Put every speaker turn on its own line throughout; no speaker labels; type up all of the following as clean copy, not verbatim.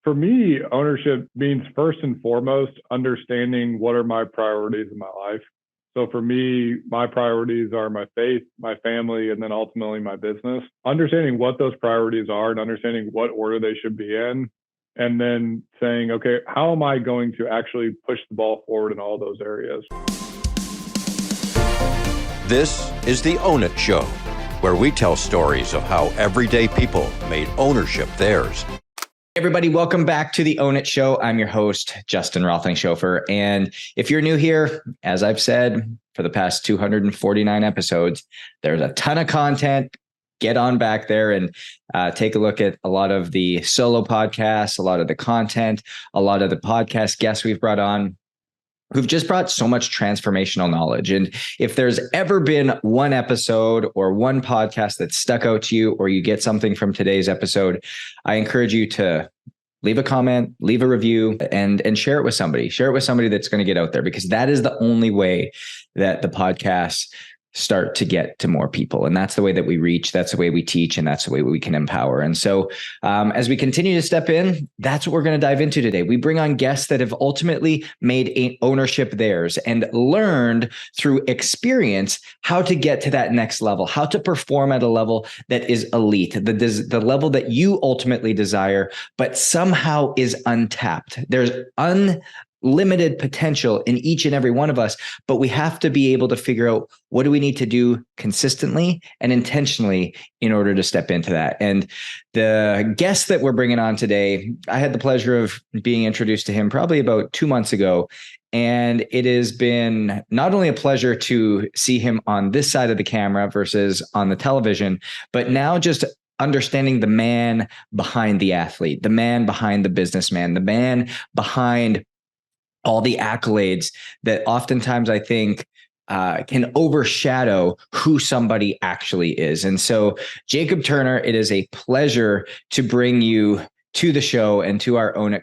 For me, ownership means first and foremost understanding what are my priorities in my life. So for me, my priorities are my faith, my family, and then ultimately my business. Understanding what those priorities are and understanding what order they should be in, and then saying, okay, how am I going to actually push the ball forward in all those areas?
This is the Own It Show, where we tell stories of how everyday people made ownership theirs.
Everybody, welcome back to the Own It Show. I'm your host, Justin Roethlingshoefer. And if you're new here, as I've said for the past 249 episodes, there's a ton of content. Get on back there and take a look at a lot of the solo podcasts, a lot of the content, a lot of the podcast guests we've brought on, who've just brought so much transformational knowledge. And if there's ever been one episode or one podcast that stuck out to you, or you get something from today's episode, I encourage you to leave a comment, leave a review, and share it with somebody. Share it with somebody that's going to get out there, because that is the only way that the podcasts start to get to more people. And that's the way that we reach. That's the way we teach. And that's the way we can empower. And so as we continue to step in, that's what we're going to dive into today. We bring on guests that have ultimately made ownership theirs and learned through experience how to get to that next level, how to perform at a level that is elite, the level that you ultimately desire, but somehow is untapped. There's unlimited potential in each and every one of us, but we have to be able to figure out what do we need to do consistently and intentionally in order to step into that. And the guest that we're bringing on today, I had the pleasure of being introduced to him probably about 2 months ago. And it has been not only a pleasure to see him on this side of the camera versus on the television, but now just understanding the man behind the athlete, the man behind the businessman, the man behind all the accolades that oftentimes I think can overshadow who somebody actually is. And so, Jacob Turner, it is a pleasure to bring you to the show and to our Own It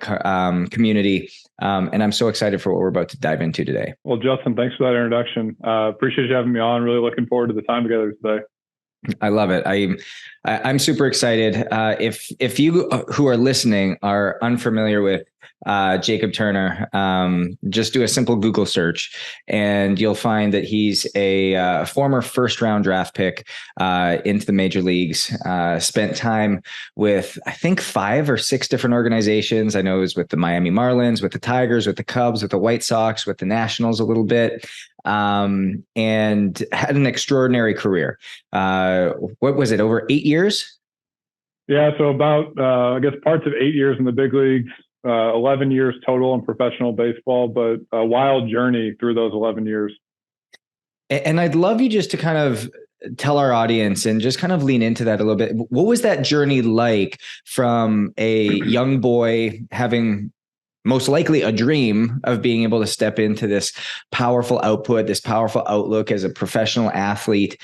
community. And I'm so excited for what we're about to dive into today.
Well, Justin, thanks for that introduction. Appreciate you having me on. Really looking forward to the time together today.
I love it. I'm super excited. If you who are listening are unfamiliar with Jacob Turner, just do a simple Google search and you'll find that he's a former first-round draft pick into the major leagues. Spent time with, I think, 5 or 6 different organizations. I know it was with the Miami Marlins, with the Tigers, with the Cubs, with the White Sox, with the Nationals a little bit. And had an extraordinary career. What was it, over 8 years?
Yeah, so about, I guess, parts of 8 years in the big leagues, 11 years total in professional baseball, but a wild journey through those 11 years.
And I'd love you just to kind of tell our audience and just kind of lean into that a little bit. What was that journey like from a young boy having most likely a dream of being able to step into this powerful output, this powerful outlook as a professional athlete,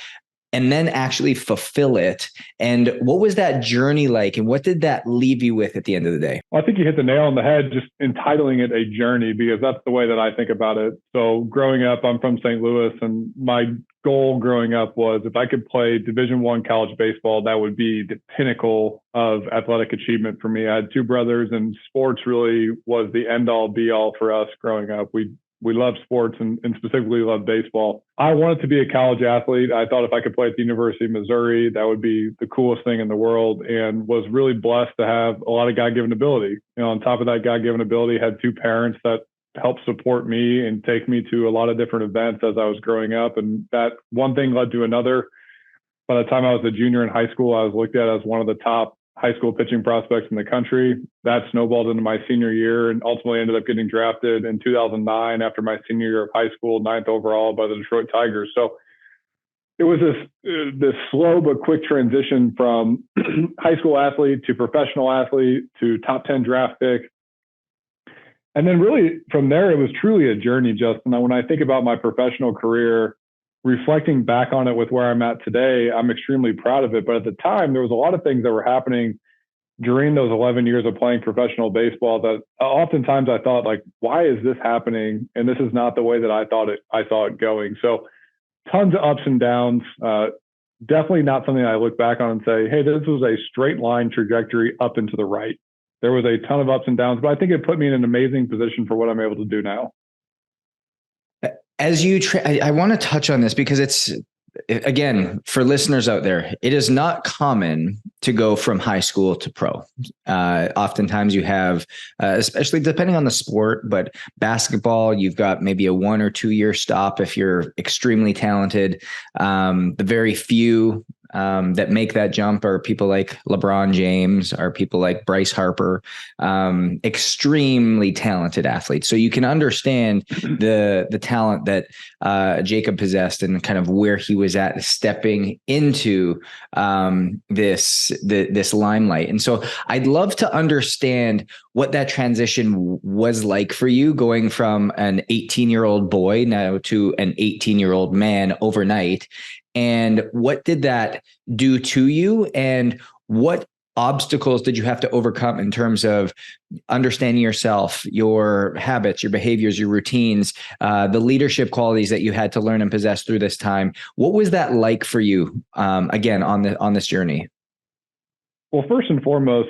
and then actually fulfill it? And what was that journey like? And what did that leave you with at the end of the day?
Well, I think you hit the nail on the head, just entitling it a journey, because that's the way that I think about it. So growing up, I'm from St. Louis, and my goal growing up was if I could play Division I college baseball, that would be the pinnacle of athletic achievement for me. I had 2 brothers, and sports really was the end all be all for us growing up. We loved sports and specifically loved baseball. I wanted to be a college athlete. I thought if I could play at the University of Missouri, that would be the coolest thing in the world, and was really blessed to have a lot of God-given ability. You know, on top of that God-given ability, had 2 parents that helped support me and take me to a lot of different events as I was growing up. And that one thing led to another. By the time I was a junior in high school, I was looked at as one of the top high school pitching prospects in the country. That snowballed into my senior year and ultimately ended up getting drafted in 2009 after my senior year of high school, 9th overall by the Detroit Tigers. So it was this slow but quick transition from high school athlete to professional athlete to top 10 draft pick. And then really from there, it was truly a journey, Justin. When I think about my professional career, reflecting back on it with where I'm at today, I'm extremely proud of it. But at the time, there was a lot of things that were happening during those 11 years of playing professional baseball that oftentimes I thought, like, why is this happening? And this is not the way that I saw it going. So tons of ups and downs. Definitely not something I look back on and say, hey, this was a straight line trajectory up and to the right. There was a ton of ups and downs, but I think it put me in an amazing position for what I'm able to do now.
As you, I want to touch on this because it's, again, for listeners out there, it is not common to go from high school to pro. Oftentimes you have, especially depending on the sport, but basketball, you've got maybe a 1 or 2 year stop if you're extremely talented. The very few that make that jump are people like LeBron James, are people like Bryce Harper, extremely talented athletes. So you can understand the talent that Jacob possessed and kind of where he was at stepping into this limelight. And so I'd love to understand what that transition was like for you, going from an 18-year-old boy now to an 18-year-old man overnight. And what did that do to you? And what obstacles did you have to overcome in terms of understanding yourself, your habits, your behaviors, your routines, the leadership qualities that you had to learn and possess through this time? What was that like for you, again, on this journey?
Well, first and foremost,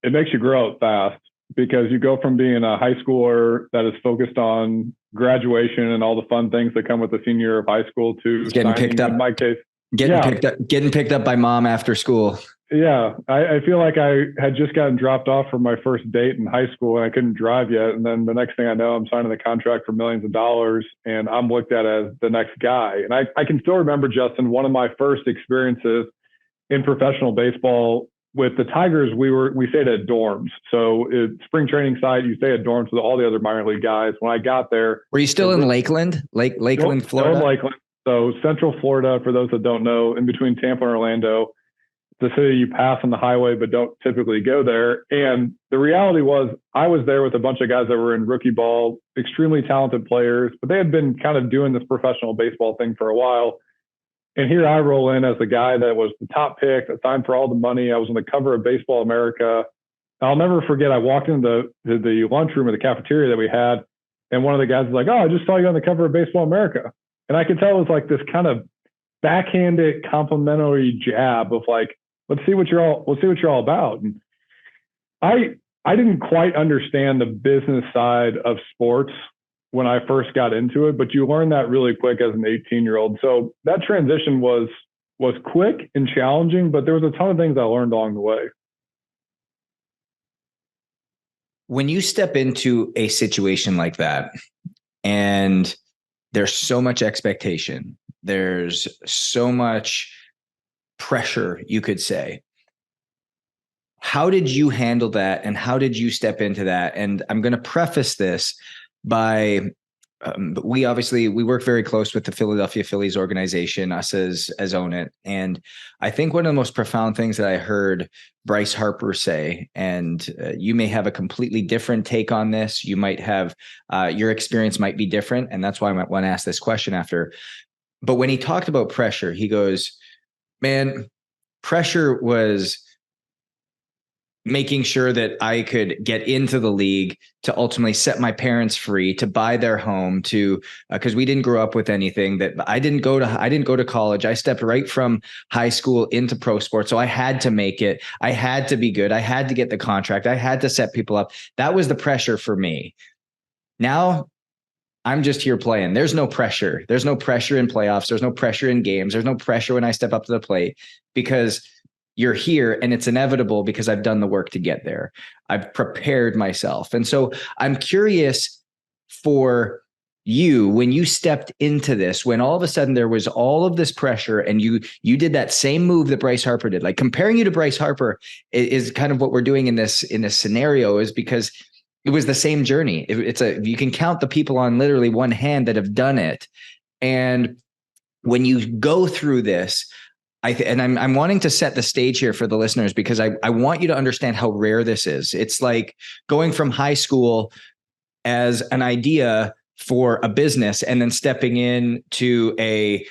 it makes you grow up fast, because you go from being a high schooler that is focused on graduation and all the fun things that come with the senior year of high school to
getting picked up.
In my case,
getting picked up by mom after school.
Yeah, I feel like I had just gotten dropped off for my first date in high school and I couldn't drive yet. And then the next thing I know, I'm signing the contract for millions of dollars and I'm looked at as the next guy. And I can still remember, Justin, one of my first experiences in professional baseball with the Tigers. We stayed at dorms. So spring training site, you stay at dorms with all the other minor league guys. When I got there.
Were you still in Lakeland, Florida?
Still in Lakeland. So Central Florida, for those that don't know, in between Tampa and Orlando. The city you pass on the highway, but don't typically go there. And the reality was I was there with a bunch of guys that were in rookie ball, extremely talented players, but they had been kind of doing this professional baseball thing for a while. And here I roll in as the guy that was the top pick, that signed for all the money. I was on the cover of Baseball America. I'll never forget, I walked into the lunchroom or the cafeteria that we had, and one of the guys was like, "Oh, I just saw you on the cover of Baseball America." And I could tell it was like this kind of backhanded complimentary jab of like, let's see what you're all about. And I didn't quite understand the business side of sports when I first got into it, but you learn that really quick as an 18-year-old. So that transition was quick and challenging, but there was a ton of things I learned along the way.
When you step into a situation like that, and there's so much expectation, there's so much pressure, you could say. How did you handle that? And how did you step into that? And I'm going to preface this by, we work very close with the Philadelphia Phillies organization, us as Own It. And I think one of the most profound things that I heard Bryce Harper say, and you may have a completely different take on this. You might have, your experience might be different. And that's why I might want to ask this question after. But when he talked about pressure, he goes, "Man, pressure was making sure that I could get into the league, to ultimately set my parents free, to buy their home, to because we didn't grow up with anything. That I didn't go to college. I stepped right from high school into pro sports, so I had to make it. I had to be good. I had to get the contract. I had to set people up. That was the pressure for me. Now I'm just here playing. There's no pressure. There's no pressure in playoffs. There's no pressure in games. There's no pressure when I step up to the plate, because you're here and it's inevitable because I've done the work to get there. I've prepared myself." And so I'm curious for you, when you stepped into this, when all of a sudden there was all of this pressure and you did that same move that Bryce Harper did. Like, comparing you to Bryce Harper is kind of what we're doing in this scenario, is because it was the same journey. You can count the people on literally one hand that have done it. And when you go through this, I'm wanting to set the stage here for the listeners, because I want you to understand how rare this is. It's like going from high school as an idea for a business and then stepping into a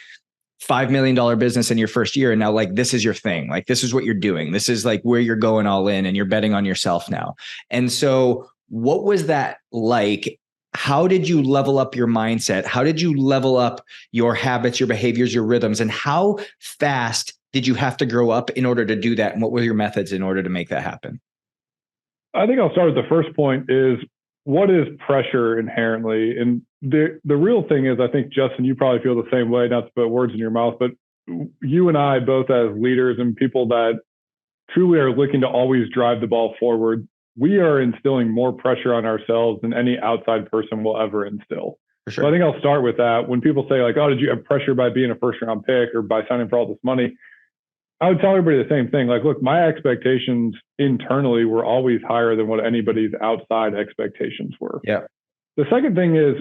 $5 million business in your first year. And now, like, this is your thing. Like, this is what you're doing. This is like where you're going all in, and you're betting on yourself now. And so what was that like? How did you level up your mindset? How did you level up your habits, your behaviors, your rhythms? And how fast did you have to grow up in order to do that? And what were your methods in order to make that happen?
I think I'll start with the first point is what is pressure inherently? And the real thing is, I think, Justin, you probably feel the same way, not to put words in your mouth, but you and I both as leaders and people that truly are looking to always drive the ball forward, we are instilling more pressure on ourselves than any outside person will ever instill.
For sure.
So I think I'll start with that. When people say like, oh, did you have pressure by being a first round pick or by signing for all this money? I would tell everybody the same thing. Like, look, my expectations internally were always higher than what anybody's outside expectations were.
Yeah.
The second thing is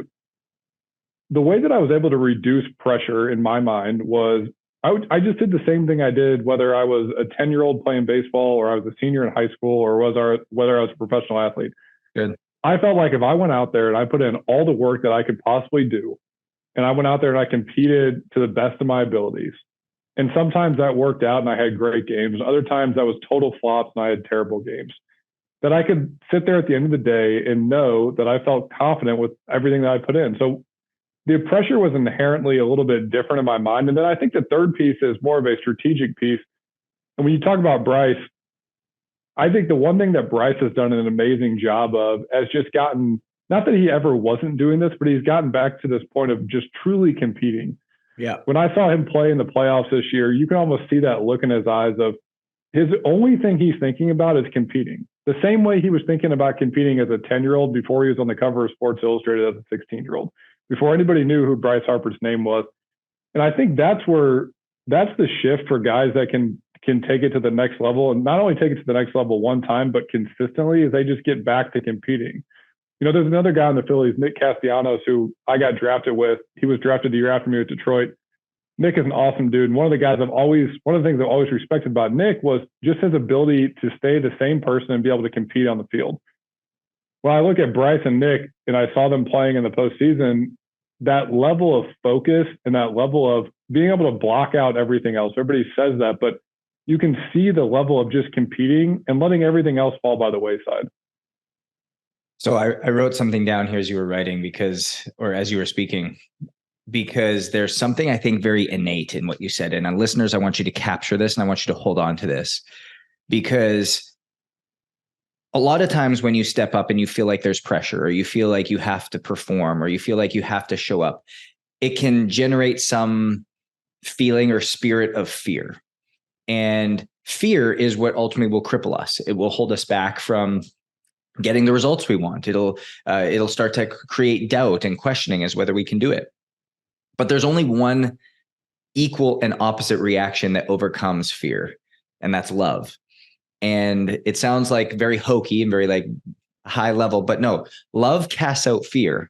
the way that I was able to reduce pressure in my mind was I just did the same thing I did whether I was a 10-year-old playing baseball or I was a senior in high school or whether I was a professional athlete.
Good.
I felt like if I went out there and I put in all the work that I could possibly do, and I went out there and I competed to the best of my abilities, and sometimes that worked out and I had great games, and other times that was total flops and I had terrible games, that I could sit there at the end of the day and know that I felt confident with everything that I put in. So the pressure was inherently a little bit different in my mind. And then I think the third piece is more of a strategic piece. And when you talk about Bryce, I think the one thing that Bryce has done an amazing job of has just gotten, not that he ever wasn't doing this, but he's gotten back to this point of just truly competing.
Yeah.
When I saw him play in the playoffs this year, you can almost see that look in his eyes of his only thing he's thinking about is competing. The same way he was thinking about competing as a 10-year-old before he was on the cover of Sports Illustrated as a 16-year-old, before anybody knew who Bryce Harper's name was. And I think that's the shift for guys that can take it to the next level, and not only take it to the next level one time, but consistently, is they just get back to competing. You know, there's another guy in the Phillies, Nick Castellanos, who I got drafted with. He was drafted the year after me with Detroit. Nick is an awesome dude. And one of the things I've always respected about Nick was just his ability to stay the same person and be able to compete on the field. When I look at Bryce and Nick and I saw them playing in the postseason, that level of focus and that level of being able to block out everything else. Everybody says that, but you can see the level of just competing and letting everything else fall by the wayside.
So I wrote something down here as you were writing as you were speaking, because there's something I think very innate in what you said. And listeners, I want you to capture this and I want you to hold on to this, because a lot of times when you step up and you feel like there's pressure, or you feel like you have to perform, or you feel like you have to show up, it can generate some feeling or spirit of fear. And fear is what ultimately will cripple us. It will hold us back from getting the results we want. It'll start to create doubt and questioning as whether we can do it. But there's only one equal and opposite reaction that overcomes fear, and that's love. And it sounds like very hokey and very like high level, but no, love casts out fear.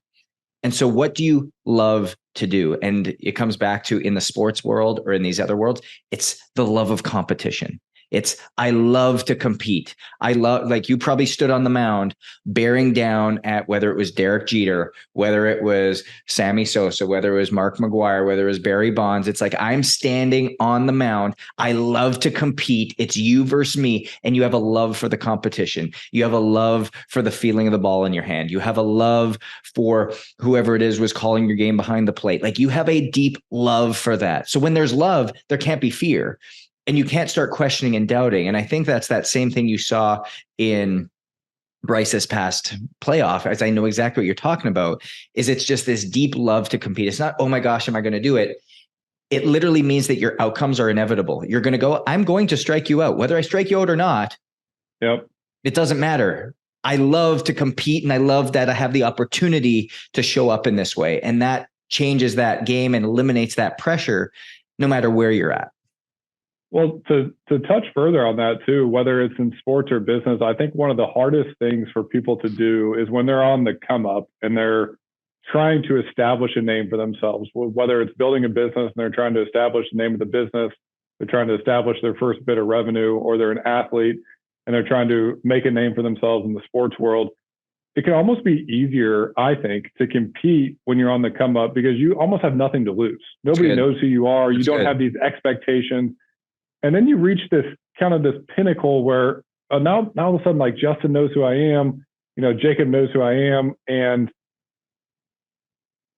And so what do you love to do? And it comes back to, in the sports world or in these other worlds, it's the love of competition. It's, I love to compete. I love, like you probably stood on the mound bearing down at whether it was Derek Jeter, whether it was Sammy Sosa, whether it was Mark McGwire, whether it was Barry Bonds. It's like, I'm standing on the mound. I love to compete. It's you versus me. And you have a love for the competition. You have a love for the feeling of the ball in your hand. You have a love for whoever it is was calling your game behind the plate. Like, you have a deep love for that. So when there's love, there can't be fear. And you can't start questioning and doubting. And I think that's that same thing you saw in Bryce's past playoff, as I know exactly what you're talking about, is it's just this deep love to compete. It's not, oh my gosh, am I going to do it? It literally means that your outcomes are inevitable. You're going to go, I'm going to strike you out. Whether I strike you out or not,
Yep,
it doesn't matter. I love to compete, and I love that I have the opportunity to show up in this way. And that changes that game and eliminates that pressure no matter where you're at.
Well, to touch further on that too, whether it's in sports or business, I think one of the hardest things for people to do is when they're on the come up and they're trying to establish a name for themselves, whether it's building a business and they're trying to establish the name of the business, they're trying to establish their first bit of revenue, or they're an athlete and they're trying to make a name for themselves in the sports world. It can almost be easier, I think, to compete when you're on the come up because you almost have nothing to lose. Nobody knows who you are. You don't have these expectations. And then you reach this kind of this pinnacle where now all of a sudden, like, Justin knows who I am, Jacob knows who I am. And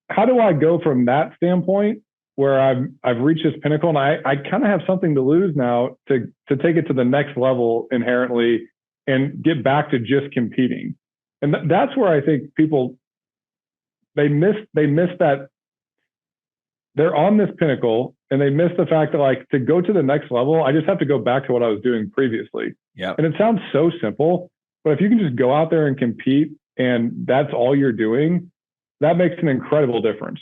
how do I go from that standpoint where I've reached this pinnacle and I kind of have something to lose now to take it to the next level inherently and get back to just competing. And that's where I think people, they miss that. They're on this pinnacle and they miss the fact that, like, to go to the next level, I just have to go back to what I was doing previously.
Yeah.
And it sounds so simple, but if you can just go out there and compete and that's all you're doing, that makes an incredible difference.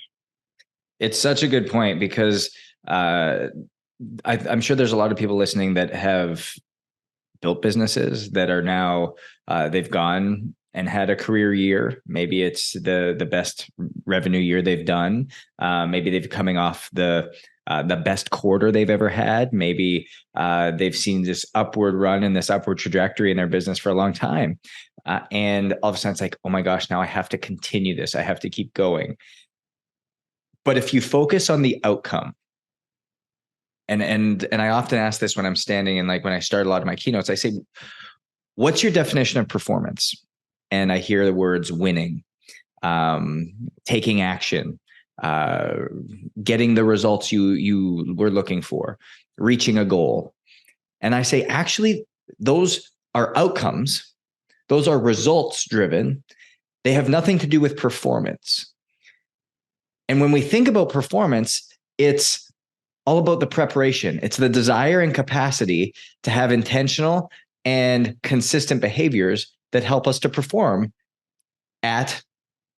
It's such a good point, because I'm sure there's a lot of people listening that have built businesses that are now, they've gone and had a career year. Maybe it's the best revenue year they've done. Maybe they've coming off the best quarter they've ever had. Maybe they've seen this upward run and this upward trajectory in their business for a long time. And all of a sudden it's like, oh my gosh, now I have to continue this. I have to keep going. But if you focus on the outcome, and I often ask this when I'm standing and, like, when I start a lot of my keynotes, I say, what's your definition of performance? And I hear the words winning, taking action, getting the results you were looking for, reaching a goal. And I say, actually, those are outcomes. Those are results driven. They have nothing to do with performance. And when we think about performance, it's all about the preparation. It's the desire and capacity to have intentional and consistent behaviors that help us to perform at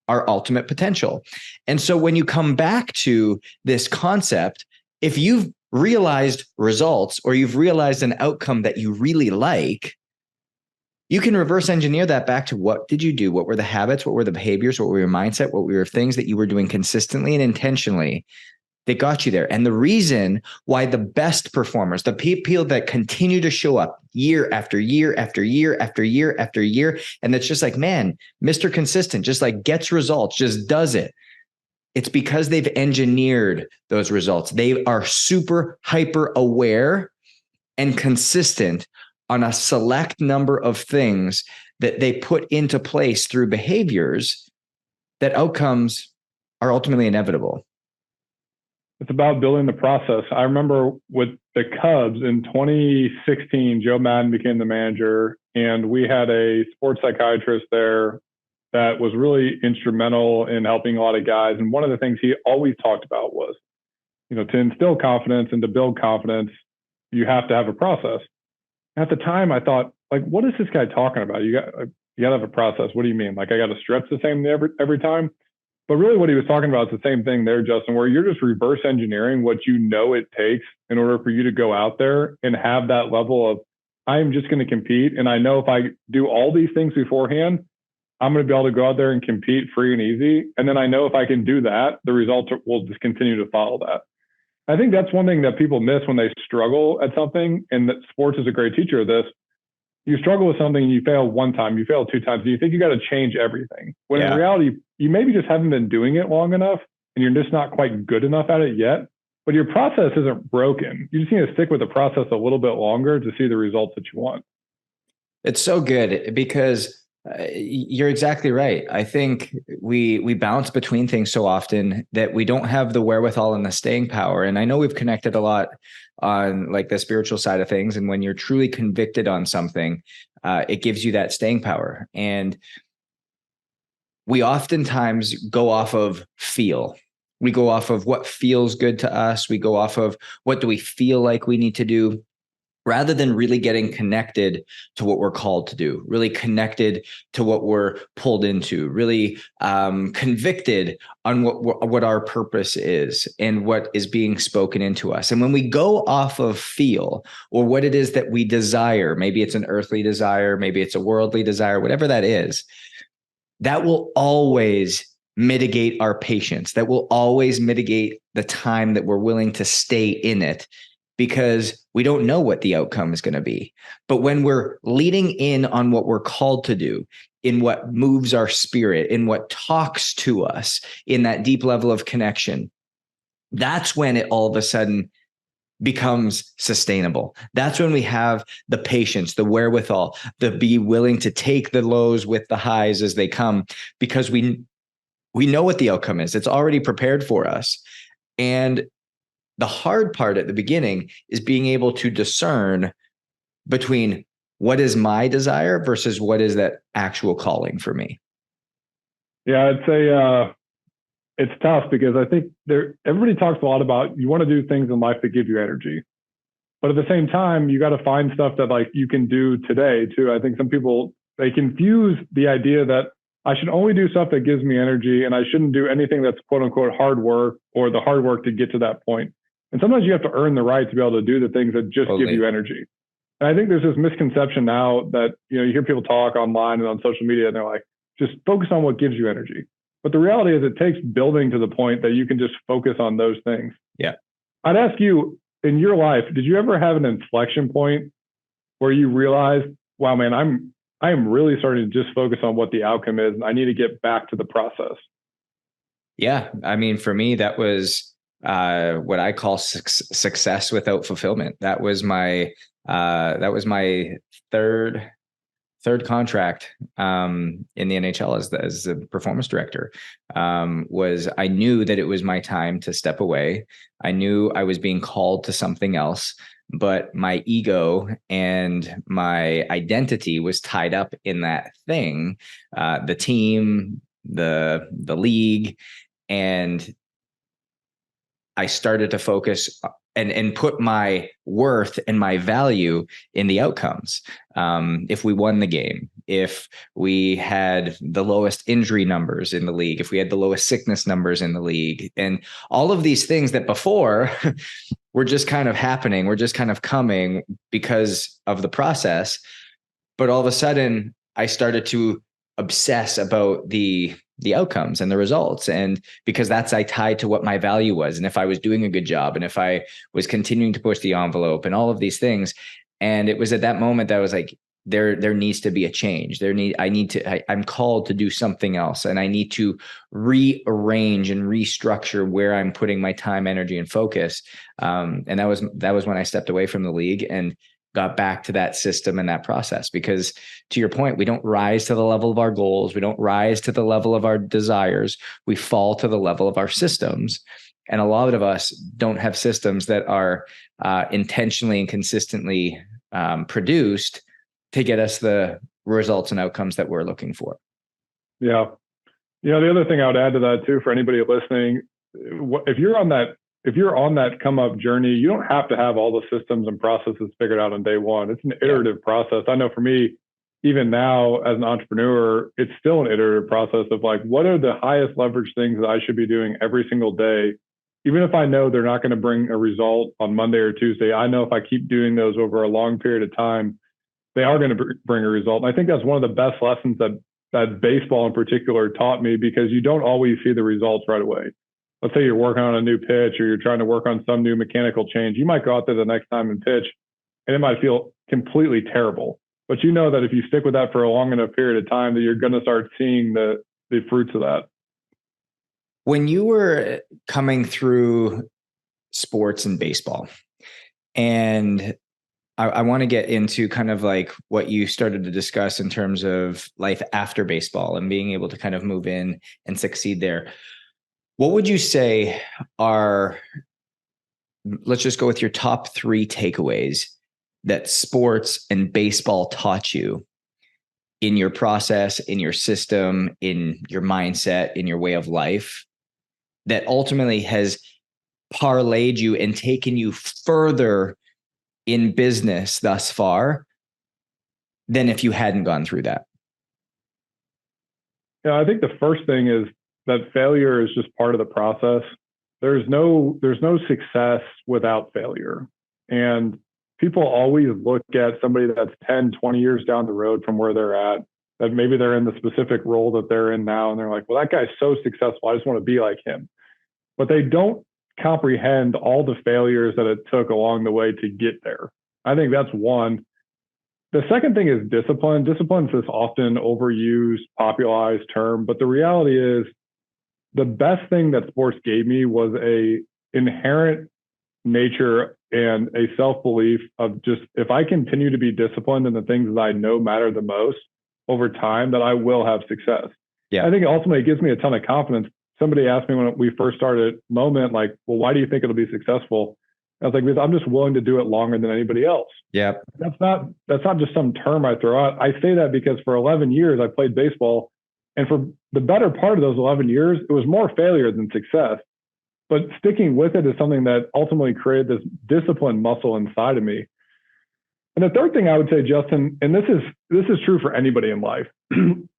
our ultimate potential. And so when you come back to this concept, if you've realized results or you've realized an outcome that you really like, you can reverse engineer that back to, what did you do? What were the habits? What were the behaviors? What were your mindset? What were things that you were doing consistently and intentionally that got you there? And the reason why the best performers, the people that continue to show up year after year after year after year after year, and that's just like, man, Mr. Consistent, just like gets results, just does it. It's because they've engineered those results. They are super hyper aware and consistent on a select number of things that they put into place through behaviors that outcomes are ultimately inevitable.
It's about building the process. I remember with the Cubs in 2016, Joe Madden became the manager, and we had a sports psychiatrist there that was really instrumental in helping a lot of guys. And one of the things he always talked about was, to instill confidence and to build confidence, you have to have a process. At the time, I thought, like, what is this guy talking about? You got to have a process. What do you mean? Like, I got to stretch the same every time? But really what he was talking about is the same thing there, Justin, where you're just reverse engineering what it takes in order for you to go out there and have that level of, I'm just going to compete. And I know if I do all these things beforehand, I'm going to be able to go out there and compete free and easy. And then I know if I can do that, the results will just continue to follow that. I think that's one thing that people miss when they struggle at something, and that sports is a great teacher of this. You struggle with something and you fail one time, you fail two times, and you think you got to change everything. When in reality, you maybe just haven't been doing it long enough and you're just not quite good enough at it yet, but your process isn't broken. You just need to stick with the process a little bit longer to see the results that you want.
It's so good, because you're exactly right. I think we bounce between things so often that we don't have the wherewithal and the staying power. And I know we've connected a lot on, like, the spiritual side of things. And when you're truly convicted on something, it gives you that staying power. And we oftentimes go off of feel. We go off of what feels good to us. We go off of what do we feel like we need to do, rather than really getting connected to what we're called to do, really connected to what we're pulled into, really convicted on what our purpose is and what is being spoken into us. And when we go off of feel, or what it is that we desire, maybe it's an earthly desire, maybe it's a worldly desire, whatever that is, that will always mitigate our patience. That will always mitigate the time that we're willing to stay in it, because we don't know what the outcome is going to be. But when we're leading in on what we're called to do, in what moves our spirit, in what talks to us, in that deep level of connection, that's when it all of a sudden becomes sustainable. That's when we have the patience, the wherewithal, the be willing to take the lows with the highs as they come, because we know what the outcome is. It's already prepared for us. And the hard part at the beginning is being able to discern between what is my desire versus what is that actual calling for me?
Yeah, I'd say it's tough because I think everybody talks a lot about you want to do things in life that give you energy. But at the same time, you got to find stuff that like you can do today too. I think some people, they confuse the idea that I should only do stuff that gives me energy and I shouldn't do anything that's quote unquote hard work or the hard work to get to that point. And sometimes you have to earn the right to be able to do the things that just give you energy. And I think there's this misconception now that, you hear people talk online and on social media and they're like, just focus on what gives you energy. But the reality is it takes building to the point that you can just focus on those things.
Yeah.
I'd ask you, in your life, did you ever have an inflection point where you realized, wow, man, I am really starting to just focus on what the outcome is and I need to get back to the process?
Yeah. I mean, for me, that was what I call success without fulfillment. That was my third contract in the NHL as the performance director. I knew that it was my time to step away. I knew I was being called to something else, but my ego and my identity was tied up in that thing, the team, the league, and I started to focus and put my worth and my value in the outcomes. If we won the game, if we had the lowest injury numbers in the league, if we had the lowest sickness numbers in the league, and all of these things that before were just kind of happening, were just kind of coming because of the process. But all of a sudden, I started to obsess about the outcomes and the results. And because I tied to what my value was. And if I was doing a good job and if I was continuing to push the envelope and all of these things. And it was at that moment that I was like, there needs to be a change. I'm called to do something else. And I need to rearrange and restructure where I'm putting my time, energy, and focus. And that was when I stepped away from the league and got back to that system and that process. Because to your point, we don't rise to the level of our goals. We don't rise to the level of our desires. We fall to the level of our systems. And a lot of us don't have systems that are intentionally and consistently produced to get us the results and outcomes that we're looking for.
Yeah. The other thing I would add to that too, for anybody listening, if you're on that come up journey, you don't have to have all the systems and processes figured out on day one. It's an iterative process. I know for me, even now as an entrepreneur, it's still an iterative process of like, what are the highest leverage things that I should be doing every single day? Even if I know they're not going to bring a result on Monday or Tuesday, I know if I keep doing those over a long period of time, they are going to bring a result. And I think that's one of the best lessons that baseball in particular taught me, because you don't always see the results right away. Let's say you're working on a new pitch or you're trying to work on some new mechanical change. You might go out there the next time and pitch and it might feel completely terrible. But you know that if you stick with that for a long enough period of time, that you're going to start seeing the fruits of that.
When you were coming through sports and baseball, and I want to get into kind of like what you started to discuss in terms of life after baseball and being able to kind of move in and succeed there. What would you say let's just go with your top 3 takeaways that sports and baseball taught you in your process, in your system, in your mindset, in your way of life, that ultimately has parlayed you and taken you further in business thus far than if you hadn't gone through that?
I think the first thing is that failure is just part of the process. There's no success without failure. And people always look at somebody that's 10, 20 years down the road from where they're at, that maybe they're in the specific role that they're in now. And they're like, well, that guy's so successful, I just want to be like him. But they don't comprehend all the failures that it took along the way to get there. I think that's one. The second thing is discipline. Discipline is this often overused, popularized term, but the reality is the best thing that sports gave me was a inherent nature and a self-belief of just, if I continue to be disciplined in the things that I know matter the most over time, that I will have success. Yeah. I think ultimately it gives me a ton of confidence. Somebody asked me when we first started Moment, like, well, why do you think it'll be successful? I was like, because I'm just willing to do it longer than anybody else.
Yep.
That's not just some term I throw out. I say that because for 11 years I played baseball, and for the better part of those 11 years, it was more failure than success. But sticking with it is something that ultimately created this discipline muscle inside of me. And the third thing I would say, Justin, and this is true for anybody in life,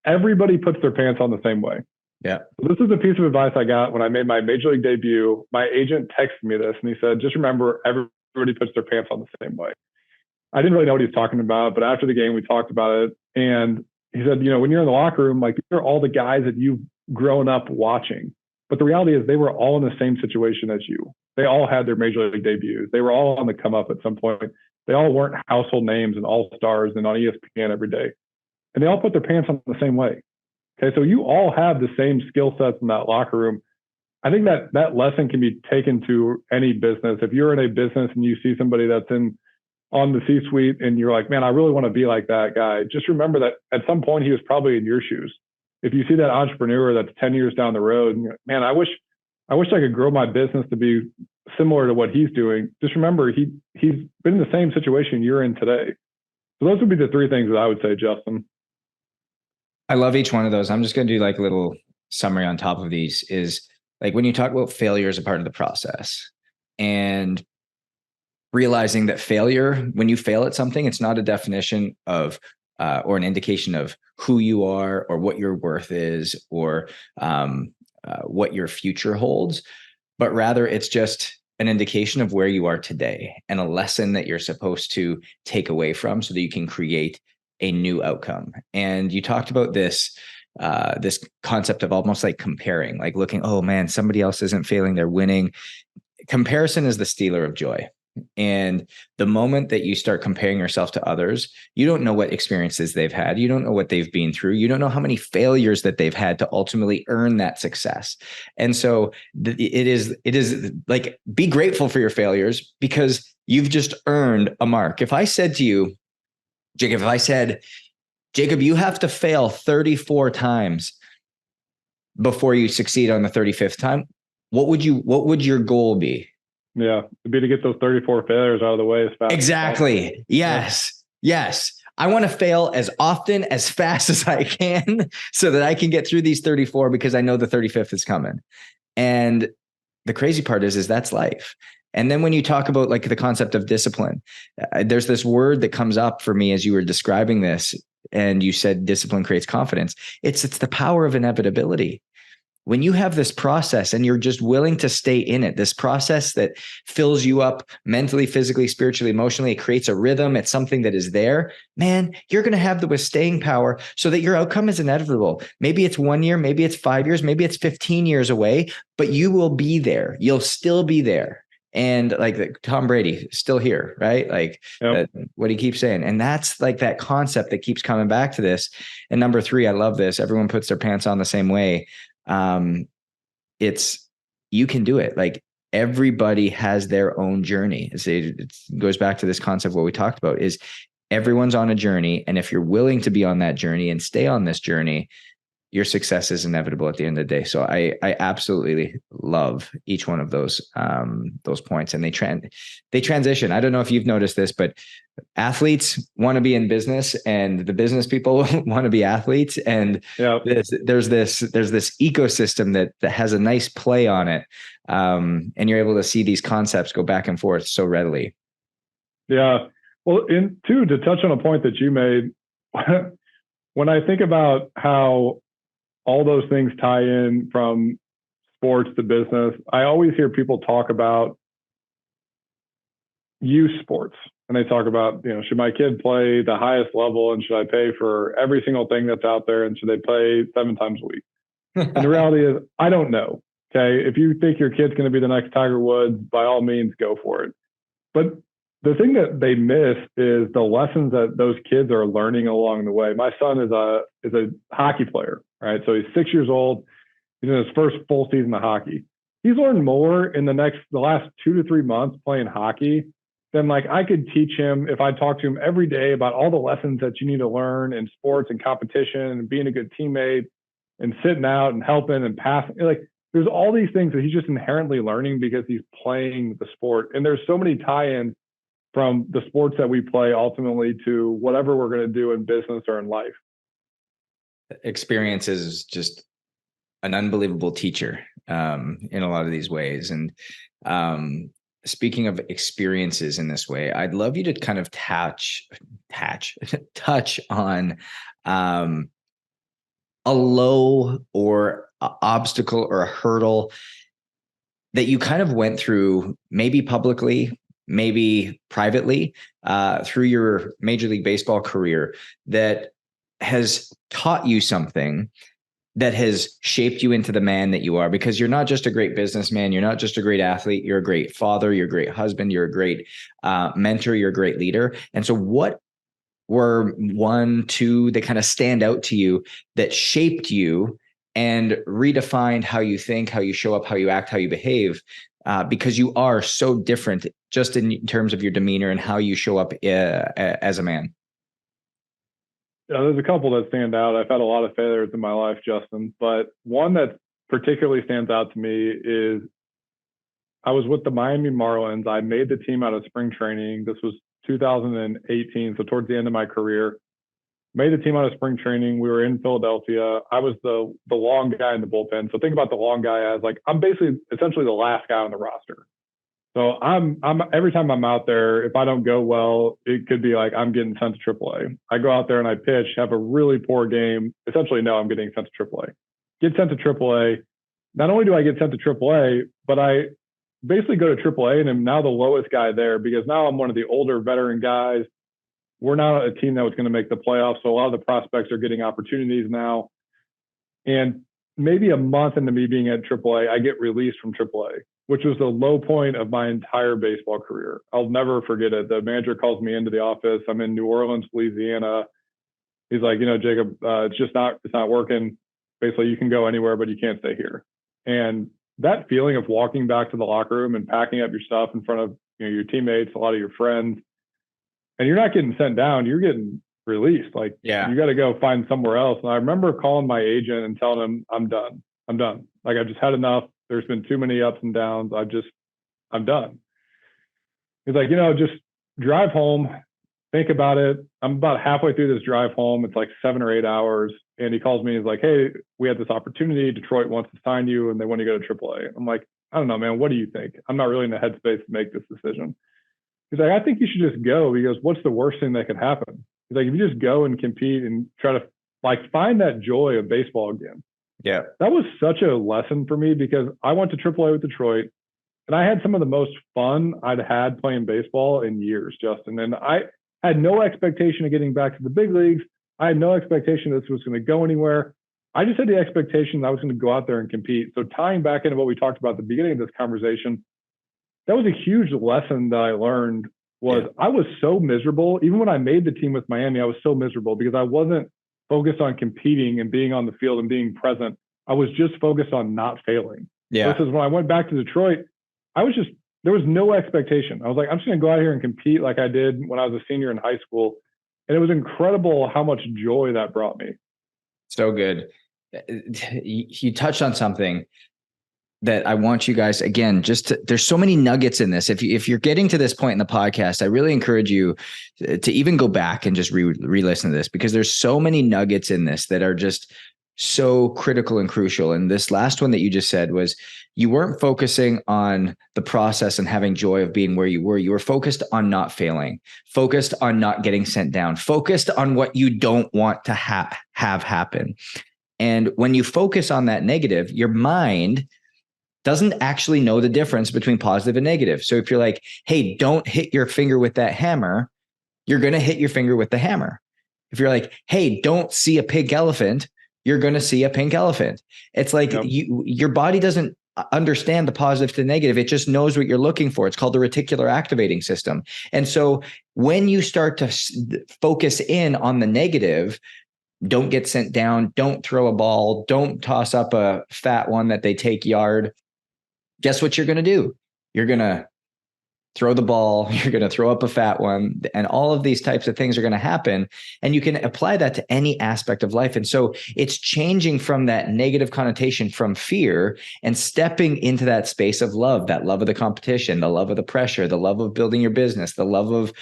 everybody puts their pants on the same way.
Yeah.
So this is a piece of advice I got when I made my major league debut. My agent texted me this, and he said, just remember, everybody puts their pants on the same way. I didn't really know what he was talking about, but after the game, we talked about it. And he said, when you're in the locker room, like, these are all the guys that you've grown up watching. But the reality is they were all in the same situation as you. They all had their major league debuts. They were all on the come up at some point. They all weren't household names and all-stars and on ESPN every day. And they all put their pants on the same way. Okay, so you all have the same skill sets in that locker room. I think that lesson can be taken to any business. If you're in a business and you see somebody that's on the C-suite and you're like, man, I really want to be like that guy, just remember that at some point he was probably in your shoes. If you see that entrepreneur that's 10 years down the road, and you're like, man, I wish I could grow my business to be similar to what he's doing. Just remember, he's been in the same situation you're in today. So those would be the three things that I would say, Justin.
I love each one of those. I'm just going to do like a little summary on top of these. Is like when you talk about failure as a part of the process, and realizing that failure, when you fail at something, it's not a definition of or an indication of who you are or what your worth is or what your future holds, but rather it's just an indication of where you are today and a lesson that you're supposed to take away from so that you can create a new outcome. And you talked about this concept of almost like comparing, like looking, oh man, somebody else isn't failing, they're winning. Comparison is the stealer of joy. And the moment that you start comparing yourself to others, you don't know what experiences they've had. You don't know what they've been through. You don't know how many failures that they've had to ultimately earn that success. And so it is like, be grateful for your failures because you've just earned a mark. If I said to you, Jacob, Jacob, you have to fail 34 times before you succeed on the 35th time, what would your goal be?
Yeah, it'd be to get those 34 failures out of the way as fast.
Exactly.
As possible.
Yes. Yeah. Yes. I want to fail as often, as fast as I can so that I can get through these 34 because I know the 35th is coming. And the crazy part is that's life. And then when you talk about like the concept of discipline, there's this word that comes up for me as you were describing this, and you said discipline creates confidence. It's the power of inevitability. When you have this process and you're just willing to stay in it, this process that fills you up mentally, physically, spiritually, emotionally, it creates a rhythm. It's something that is there, man, you're going to have the staying power so that your outcome is inevitable. Maybe it's 1 year, maybe it's 5 years, maybe it's 15 years away, but you will be there. You'll still be there. And like Tom Brady still here, right? Like what he keeps saying. And that's like that concept that keeps coming back to this. And number 3, I love this. Everyone puts their pants on the same way. You can do it. Like everybody has their own journey. It goes back to this concept of what we talked about is everyone's on a journey. And if you're willing to be on that journey and stay on this journey, your success is inevitable at the end of the day. So I absolutely love each one of those points, and they transition. I don't know if you've noticed this, but athletes want to be in business, and the business people want to be athletes. And there's this ecosystem that has a nice play on it, and you're able to see these concepts go back and forth so readily. Yeah.
Well, to touch on a point that you made, when I think about how all those things tie in from sports to business, I always hear people talk about youth sports. And they talk about, should my kid play the highest level, and should I pay for every single thing that's out there, and should they play 7 times a week? And the reality is, I don't know. Okay. If you think your kid's going to be the next Tiger Woods, by all means, go for it. But the thing that they miss is the lessons that those kids are learning along the way. My son is a hockey player, right? So he's 6 years old. He's in his first full season of hockey. He's learned more in the last 2 to 3 months playing hockey than like I could teach him if I talked to him every day about all the lessons that you need to learn in sports and competition and being a good teammate and sitting out and helping and passing. Like there's all these things that he's just inherently learning because he's playing the sport. And there's so many tie-ins from the sports that we play ultimately to whatever we're going to do in business or in life.
Experience is just an unbelievable teacher in a lot of these ways. And speaking of experiences in this way, I'd love you to kind of touch on a low or a obstacle or a hurdle that you kind of went through, maybe publicly, maybe privately, through your Major League Baseball career that has taught you something that has shaped you into the man that you are, because you're not just a great businessman. You're not just a great athlete. You're a great father. You're a great husband. You're a great mentor. You're a great leader. And so what were one, two that kind of stand out to you that shaped you and redefined how you think, how you show up, how you act, how you behave, because you are so different just in terms of your demeanor and how you show up as a man?
Yeah, there's a couple that stand out. I've had a lot of failures in my life, Justin, but one that particularly stands out to me is I was with the Miami Marlins. I made the team out of spring training. This was 2018, so towards the end of my career. Made the team out of spring training. We were in Philadelphia. I was the long guy in the bullpen. So think about the long guy as like, I'm basically essentially the last guy on the roster. So I'm every time I'm out there, if I don't go well, it could be like I'm getting sent to AAA. I go out there and I pitch, have a really poor game. Essentially, no, I'm getting sent to AAA. Get sent to AAA. Not only do I get sent to AAA, but I basically go to AAA and I'm now the lowest guy there because now I'm one of the older veteran guys. We're not a team that was going to make the playoffs. So a lot of the prospects are getting opportunities now. And maybe a month into me being at AAA, I get released from AAA, which was the low point of my entire baseball career. I'll never forget it. The manager calls me into the office. I'm in New Orleans, Louisiana. He's like, Jacob, it's not working. Basically, you can go anywhere, but you can't stay here. And that feeling of walking back to the locker room and packing up your stuff in front of your teammates, a lot of your friends, and you're not getting sent down, you're getting released. Like, you got to go find somewhere else. And I remember calling my agent and telling him, I'm done. Like, I've just had enough. There's been too many ups and downs. I'm done. He's like, just drive home, think about it. I'm about halfway through this drive home. It's like 7 or 8 hours. And he calls me. He's like, hey, we had this opportunity. Detroit wants to sign you and they want to go to AAA. I'm like, I don't know, man. What do you think? I'm not really in the headspace to make this decision. He's like, I think you should just go. He goes, what's the worst thing that could happen? He's like, if you just go and compete and try to find that joy of baseball again.
Yeah.
That was such a lesson for me because I went to AAA with Detroit and I had some of the most fun I'd had playing baseball in years, Justin. And I had no expectation of getting back to the big leagues. I had no expectation this was going to go anywhere. I just had the expectation that I was going to go out there and compete. So tying back into what we talked about at the beginning of this conversation, that was a huge lesson that I learned was I was so miserable. Even when I made the team with Miami, I was so miserable because I wasn't focused on competing and being on the field and being present. I was just focused on not failing.
Yeah.
Versus when I went back to Detroit, there was no expectation. I was like, I'm just going to go out here and compete like I did when I was a senior in high school. And it was incredible how much joy that brought me.
So good. You touched on something that I want you guys, again, there's so many nuggets in this. If you're getting to this point in the podcast, I really encourage you to even go back and just re-listen to this, because there's so many nuggets in this that are just so critical and crucial. And this last one that you just said was you weren't focusing on the process and having joy of being where you were. You were focused on not failing, focused on not getting sent down, focused on what you don't want to have happen. And when you focus on that negative, your mind doesn't actually know the difference between positive and negative. So if you're like, hey, don't hit your finger with that hammer, you're going to hit your finger with the hammer. If you're like, hey, don't see a pink elephant, you're going to see a pink elephant. It's like your body doesn't understand the positive to the negative. It just knows what you're looking for. It's called the reticular activating system. And so when you start to focus in on the negative, don't get sent down, don't throw a ball, don't toss up a fat one that they take yard. Guess what you're going to do? You're going to throw the ball, you're going to throw up a fat one, and all of these types of things are going to happen. And you can apply that to any aspect of life. And so it's changing from that negative connotation from fear and stepping into that space of love, that love of the competition, the love of the pressure, the love of building your business, the love of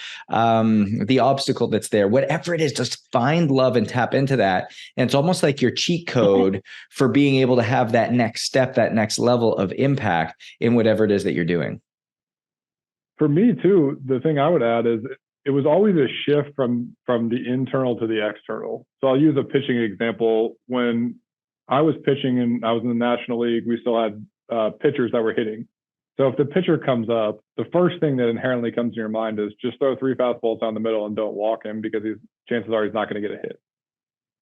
the obstacle that's there, whatever it is, just find love and tap into that. And it's almost like your cheat code for being able to have that next step, that next level of impact in whatever it is that you're doing.
For me too, the thing I would add is it was always a shift from the internal to the external. So I'll use a pitching example. When I was pitching and I was in the National League, we still had pitchers that were hitting. So if the pitcher comes up, the first thing that inherently comes to your mind is just throw 3 fastballs down the middle and don't walk him, because chances are he's not going to get a hit.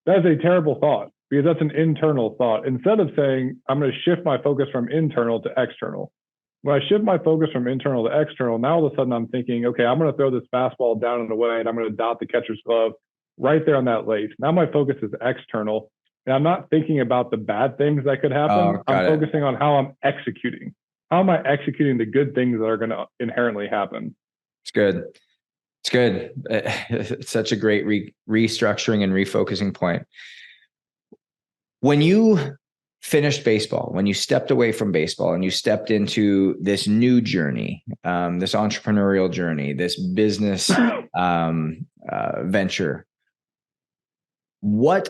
That is a terrible thought, because that's an internal thought. Instead of saying, I'm going to shift my focus from internal to external. When I shift my focus from internal to external, now all of a sudden I'm thinking, okay, I'm going to throw this fastball down and away, and I'm going to dot the catcher's glove right there on that lace. Now my focus is external, and I'm not thinking about the bad things that could happen. I'm focusing on how I'm executing. How am I executing the good things that are going to inherently happen?
It's good. It's good. It's such a great restructuring and refocusing point. When you finished baseball, when you stepped away from baseball and you stepped into this new journey, this entrepreneurial journey, this business venture, what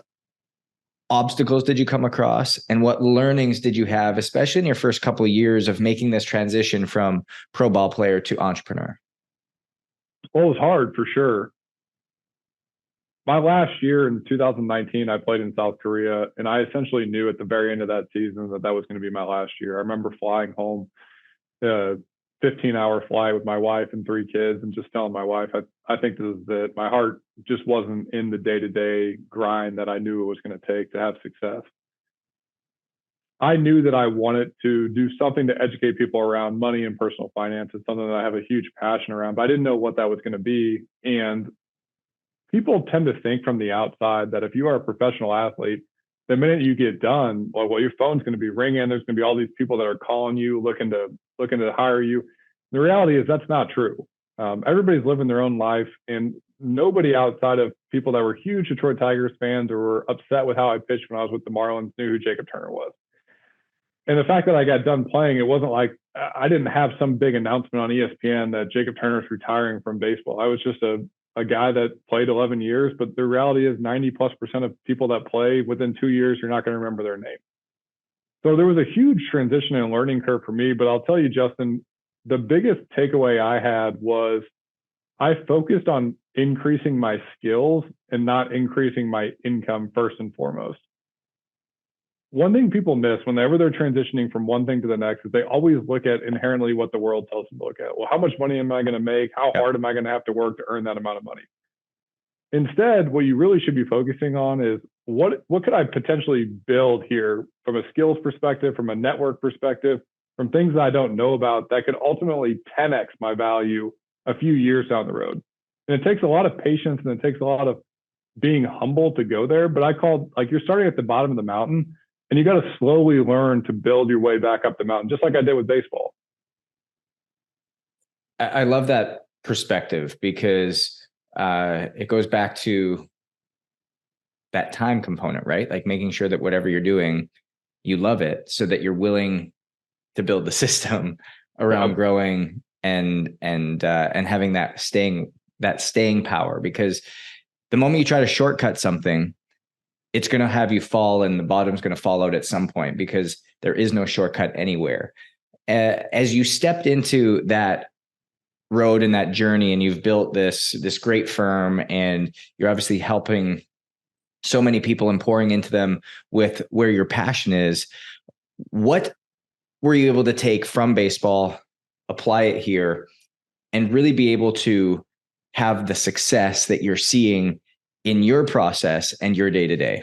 obstacles did you come across, and what learnings did you have, especially in your first couple of years of making this transition from pro ball player to entrepreneur?
Well, it was hard for sure. My last year in 2019, I played in South Korea, and I essentially knew at the very end of that season that was going to be my last year. I remember flying home, 15-hour flight with my wife and 3 kids, and just telling my wife, I think this is it. My heart just wasn't in the day-to-day grind that I knew it was going to take to have success. I knew that I wanted to do something to educate people around money and personal finance. It's something that I have a huge passion around, but I didn't know what that was going to be. And people tend to think from the outside that if you are a professional athlete, the minute you get done, well, your phone's going to be ringing. There's going to be all these people that are calling you, looking to hire you. The reality is that's not true. Everybody's living their own life, and nobody outside of people that were huge Detroit Tigers fans or were upset with how I pitched when I was with the Marlins knew who Jacob Turner was. And the fact that I got done playing, it wasn't like I didn't have some big announcement on ESPN that Jacob Turner is retiring from baseball. I was just a guy that played 11 years, but the reality is 90+% of people that play within 2 years, you're not going to remember their name. So there was a huge transition and learning curve for me, but I'll tell you, Justin, the biggest takeaway I had was I focused on increasing my skills and not increasing my income first and foremost. One thing people miss whenever they're transitioning from one thing to the next is they always look at inherently what the world tells them to look at. Well, how much money am I going to make? How hard am I going to have to work to earn that amount of money? Instead, what you really should be focusing on is what could I potentially build here from a skills perspective, from a network perspective, from things that I don't know about that could ultimately 10x my value a few years down the road. And it takes a lot of patience and it takes a lot of being humble to go there. But you're starting at the bottom of the mountain, and you got to slowly learn to build your way back up the mountain, just like I did with baseball.
I love that perspective because it goes back to that time component, right? Like making sure that whatever you're doing, you love it so that you're willing to build the system around growing and having that staying power. Because the moment you try to shortcut something, it's going to have you fall, and the bottom's going to fall out at some point because there is no shortcut anywhere. As you stepped into that road and that journey, and you've built this great firm, and you're obviously helping so many people and pouring into them with where your passion is, what were you able to take from baseball, apply it here, and really be able to have the success that you're seeing in your process and your day-to-day?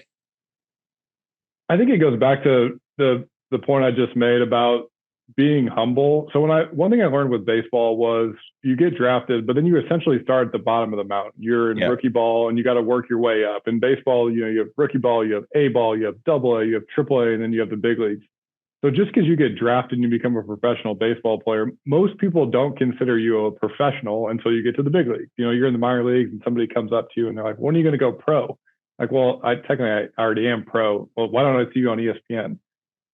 I think it goes back to the point I just made about being humble. So one thing I learned with baseball was you get drafted, but then you essentially start at the bottom of the mountain. You're in rookie ball, and you got to work your way up. In baseball, you have rookie ball, you have A ball, you have AA, you have AAA, and then you have the big leagues. So just because you get drafted and you become a professional baseball player, most people don't consider you a professional until you get to the big league. You're in the minor leagues and somebody comes up to you and they're like, when are you going to go pro? Like, well, I already am pro. Well, why don't I see you on ESPN?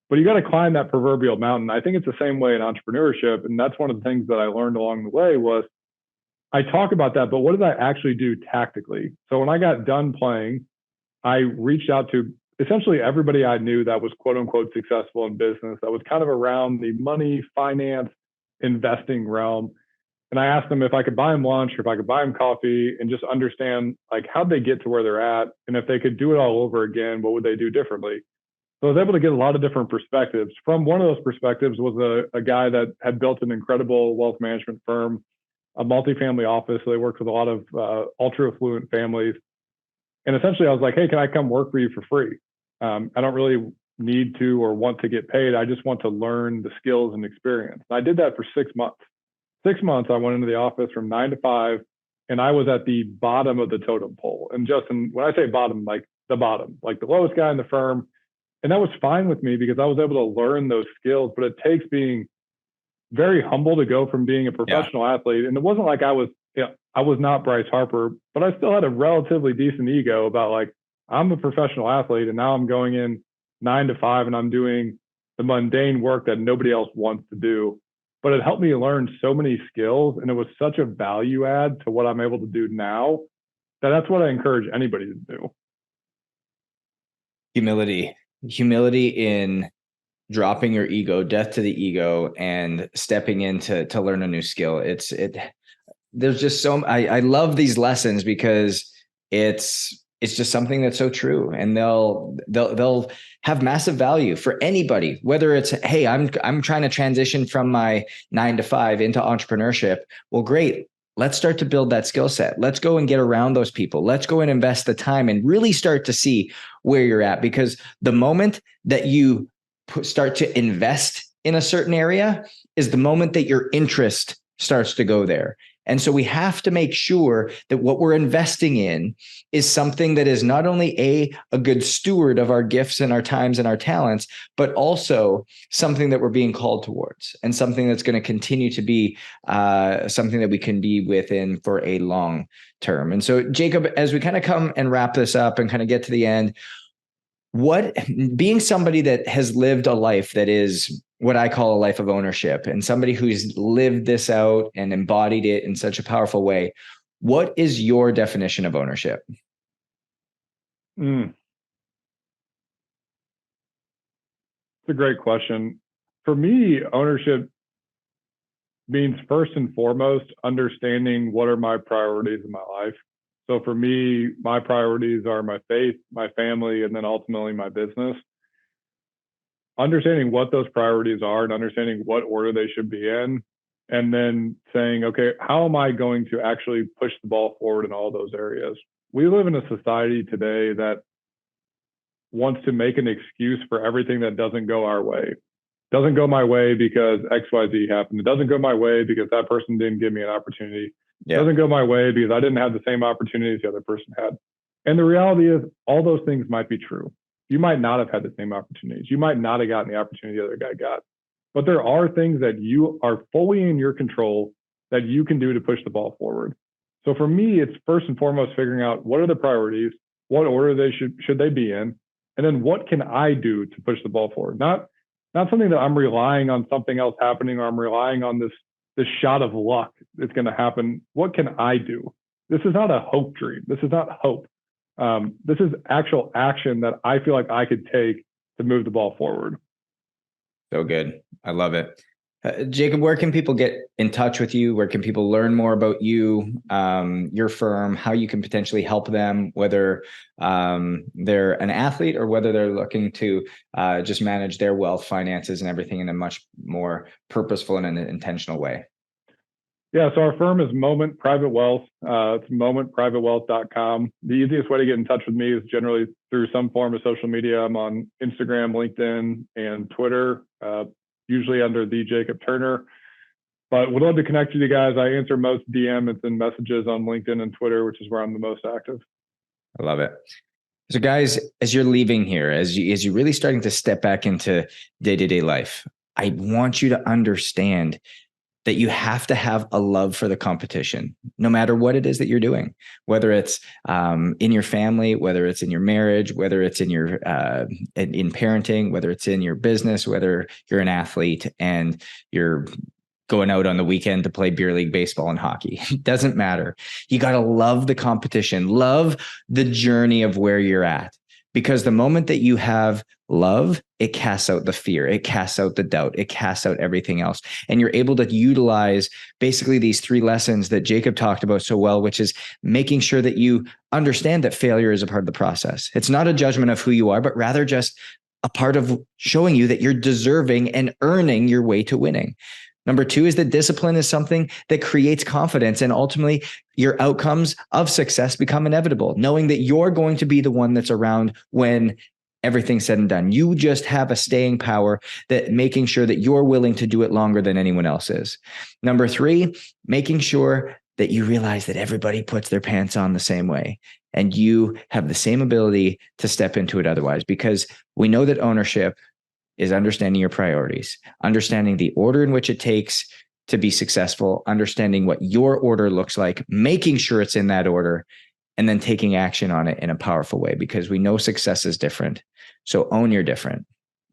But you got to climb that proverbial mountain. I think it's the same way in entrepreneurship. And that's one of the things that I learned along the way was I talk about that, but what did I actually do tactically? So when I got done playing, I reached out to essentially everybody I knew that was quote unquote successful in business, that was kind of around the money, finance, investing realm. And I asked them if I could buy them lunch or if I could buy them coffee and just understand like how'd they get to where they're at. And if they could do it all over again, what would they do differently? So I was able to get a lot of different perspectives. From one of those perspectives was a guy that had built an incredible wealth management firm, a multifamily office. So they worked with a lot of ultra affluent families. And essentially I was like, hey, can I come work for you for free? I don't really need to or want to get paid. I just want to learn the skills and experience. And I did that for 6 months. 6 months, I went into the office from 9 to 5, and I was at the bottom of the totem pole. And Justin, when I say bottom, like the bottom, like the lowest guy in the firm. And that was fine with me because I was able to learn those skills, but it takes being very humble to go from being a professional athlete. And it wasn't like I was not Bryce Harper, but I still had a relatively decent ego about like, I'm a professional athlete and now I'm going in 9 to 5 and I'm doing the mundane work that nobody else wants to do. But it helped me learn so many skills and it was such a value add to what I'm able to do now that's what I encourage anybody to do.
Humility in dropping your ego, death to the ego, and stepping in to learn a new skill. There's just I love these lessons because it's just something that's so true, and they'll have massive value for anybody, whether it's, hey, I'm trying to transition from my 9 to 5 into entrepreneurship. Well, great. Let's start to build that skill set. Let's go and get around those people. Let's go and invest the time and really start to see where you're at, because the moment that you start to invest in a certain area is the moment that your interest starts to go there. And so we have to make sure that what we're investing in is something that is not only a good steward of our gifts and our times and our talents, but also something that we're being called towards and something that's going to continue to be something that we can be within for a long term. And so, Jacob, as we kind of come and wrap this up and kind of get to the end, being somebody that has lived a life that is what I call a life of ownership, and somebody who's lived this out and embodied it in such a powerful way, what is your definition of ownership?
It's a great question. For me, ownership means first and foremost understanding what are my priorities in my life. So for me, my priorities are my faith, my family, and then ultimately my business. Understanding what those priorities are and understanding what order they should be in, and then saying, okay, how am I going to actually push the ball forward in all those areas? We live in a society today that wants to make an excuse for everything that doesn't go our way. Doesn't go my way because XYZ happened. It doesn't go my way because that person didn't give me an opportunity. It doesn't go my way because I didn't have the same opportunities the other person had. And the reality is all those things might be true. You might not have had the same opportunities. You might not have gotten the opportunity the other guy got. But there are things that you are fully in your control that you can do to push the ball forward. So for me, it's first and foremost figuring out what are the priorities, what order they should they be in, and then what can I do to push the ball forward? Not something that I'm relying on something else happening, or I'm relying on this shot of luck that's going to happen. What can I do? This is not a hope dream. This is not hope. This is actual action that I feel like I could take to move the ball forward.
So good. I love it. Jacob, where can people get in touch with you? Where can people learn more about you, your firm, how you can potentially help them, whether they're an athlete or whether they're looking to just manage their wealth, finances, and everything in a much more purposeful and an intentional way?
Yeah, so our firm is Moment Private Wealth. It's momentprivatewealth.com. The easiest way to get in touch with me is generally through some form of social media. I'm on Instagram, LinkedIn, and Twitter, usually under the Jacob Turner. But would love to connect with you guys. I answer most DMs and messages on LinkedIn and Twitter, which is where I'm the most active.
I love it. So guys, as you're leaving here, as you're really starting to step back into day-to-day life, I want you to understand that you have to have a love for the competition, no matter what it is that you're doing, whether it's in your family, whether it's in your marriage, whether it's in your in parenting, whether it's in your business, whether you're an athlete and you're going out on the weekend to play beer league baseball and hockey. It doesn't matter. You got to love the competition, love the journey of where you're at. Because the moment that you have love, it casts out the fear, it casts out the doubt, it casts out everything else. And you're able to utilize basically these 3 lessons that Jacob talked about so well, which is making sure that you understand that failure is a part of the process. It's not a judgment of who you are, but rather just a part of showing you that you're deserving and earning your way to winning. Number 2 is that discipline is something that creates confidence, and ultimately your outcomes of success become inevitable, knowing that you're going to be the one that's around when everything's said and done. You just have a staying power, that making sure that you're willing to do it longer than anyone else is. Number 3, making sure that you realize that everybody puts their pants on the same way, and you have the same ability to step into it otherwise, because we know that ownership is understanding your priorities, understanding the order in which it takes to be successful, understanding what your order looks like, making sure it's in that order, and then taking action on it in a powerful way, because we know success is different. So own your different,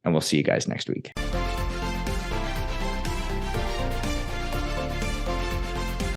and we'll see you guys next week.